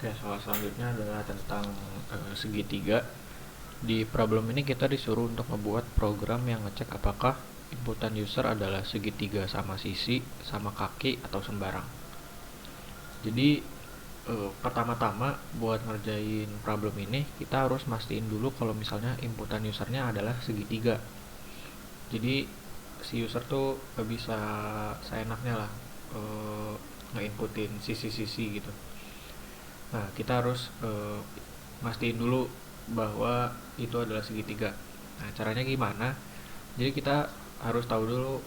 Oke, soal selanjutnya adalah tentang segitiga. Di problem ini kita disuruh untuk membuat program yang ngecek apakah inputan user adalah segitiga sama sisi, sama kaki, atau sembarang. Jadi pertama-tama buat ngerjain problem ini kita harus mastiin dulu kalau misalnya inputan usernya adalah segitiga. Jadi si user tuh gak bisa seenaknya lah nge-inputin sisi-sisi gitu. Nah, kita harus mastiin dulu bahwa itu adalah segitiga. Nah, caranya gimana? Jadi kita harus tahu dulu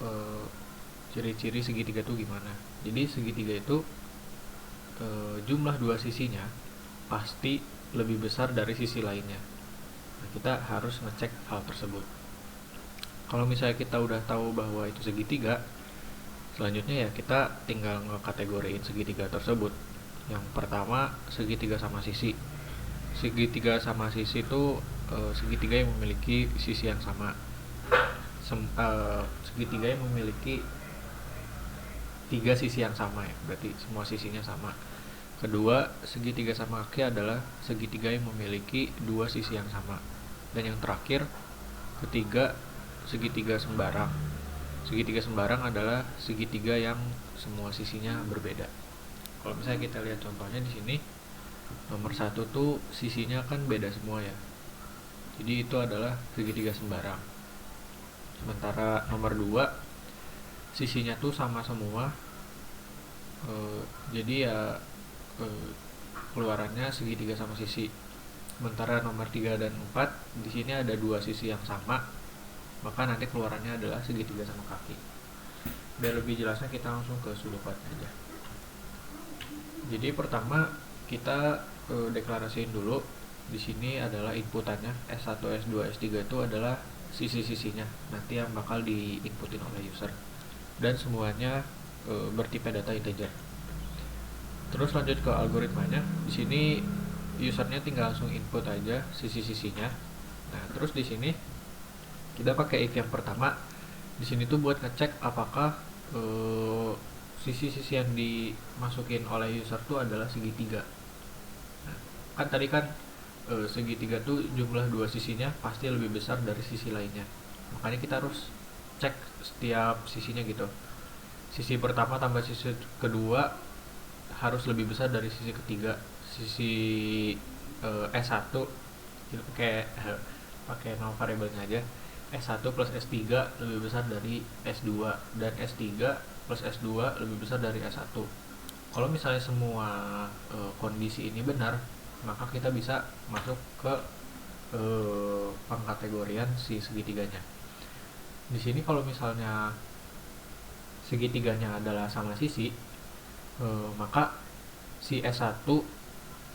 ciri-ciri segitiga itu gimana. Jadi segitiga itu jumlah dua sisinya pasti lebih besar dari sisi lainnya. Nah, kita harus ngecek hal tersebut. Kalau misalnya kita udah tahu bahwa itu segitiga, selanjutnya ya kita tinggal ngekategoriin segitiga tersebut. Yang pertama, segitiga sama sisi. Segitiga sama sisi itu segitiga yang memiliki sisi yang sama. Segitiga yang memiliki tiga sisi yang sama ya, berarti semua sisinya sama. Kedua, segitiga sama kaki adalah segitiga yang memiliki dua sisi yang sama. Dan yang terakhir, ketiga, segitiga sembarang. Segitiga sembarang adalah segitiga yang semua sisinya berbeda. Kalau misalnya kita lihat contohnya di sini, nomor 1 tuh sisinya kan beda semua ya. Jadi itu adalah segitiga sembarang. Sementara nomor 2 sisinya tuh sama semua. Jadi ya keluarannya segitiga sama sisi. Sementara nomor 3 dan 4 di sini ada dua sisi yang sama, maka nanti keluarannya adalah segitiga sama kaki. Biar lebih jelasnya kita langsung ke sulufatnya aja. Jadi pertama kita deklarasiin dulu. Di sini adalah inputannya S1, S2, S3 itu adalah sisi-sisinya nanti yang bakal diinputin oleh user. Dan semuanya bertipe data integer. Terus lanjut ke algoritmanya. Di sini usernya tinggal langsung input aja sisi-sisinya. Nah, terus di sini kita pakai if yang pertama. Di sini tuh buat ngecek apakah sisi-sisi yang dimasukin oleh user tuh adalah segitiga. Nah, kan tadi kan segitiga tuh jumlah dua sisinya pasti lebih besar dari sisi lainnya. Makanya kita harus cek setiap sisinya gitu. Sisi pertama tambah sisi kedua harus lebih besar dari sisi ketiga. Sisi S1 kita pakai nama variabelnya aja. S1 plus S3 lebih besar dari S2 dan S3 plus S2 lebih besar dari S1. Kalau misalnya semua kondisi ini benar, maka kita bisa masuk ke pengkategorian si segitiganya. Di sini kalau misalnya segitiganya adalah sama sisi, maka si S1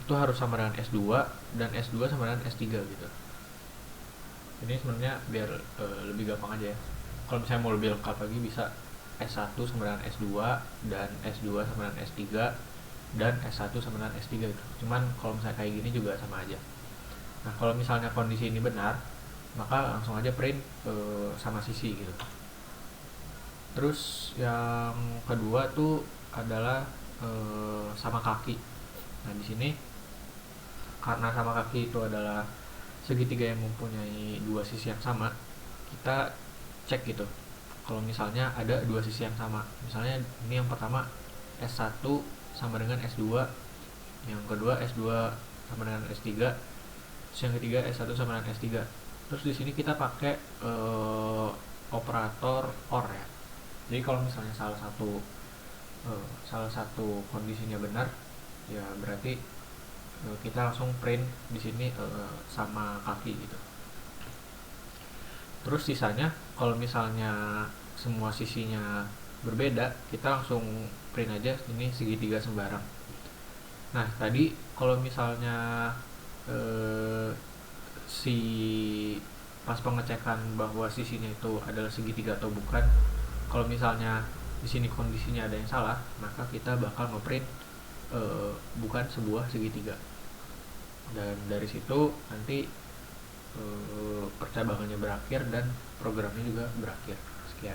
itu harus sama dengan S2 dan S2 sama dengan S3 gitu. Ini sebenarnya biar lebih gampang aja ya. Kalau misalnya mau lebih lengkap lagi bisa S1 sama dengan S2 dan S2 sama dengan S3 dan S1 sama dengan S3 gitu. Cuman kalau misalnya kayak gini juga sama aja. Nah, kalau misalnya kondisi ini benar, maka langsung aja print sama sisi gitu. Terus yang kedua tuh adalah sama kaki. Nah, di sini karena sama kaki itu adalah segitiga yang mempunyai dua sisi yang sama, kita cek gitu. Kalau misalnya ada dua sisi yang sama, misalnya ini yang pertama S1 sama dengan S2, yang kedua S2 sama dengan S3, terus yang ketiga S1 sama dengan S3. Terus di sini kita pakai operator OR ya. Jadi kalau misalnya salah satu kondisinya benar, ya berarti kita langsung print di sini sama kaki gitu. Terus sisanya kalau misalnya semua sisinya berbeda, kita langsung print aja ini segitiga sembarang. Nah, tadi kalau misalnya si pas pengecekan bahwa sisinya itu adalah segitiga atau bukan, kalau misalnya di sini kondisinya ada yang salah, maka kita bakal ngeprint bukan sebuah segitiga. Dan dari situ nanti percabangannya berakhir dan programnya juga berakhir. Sekian.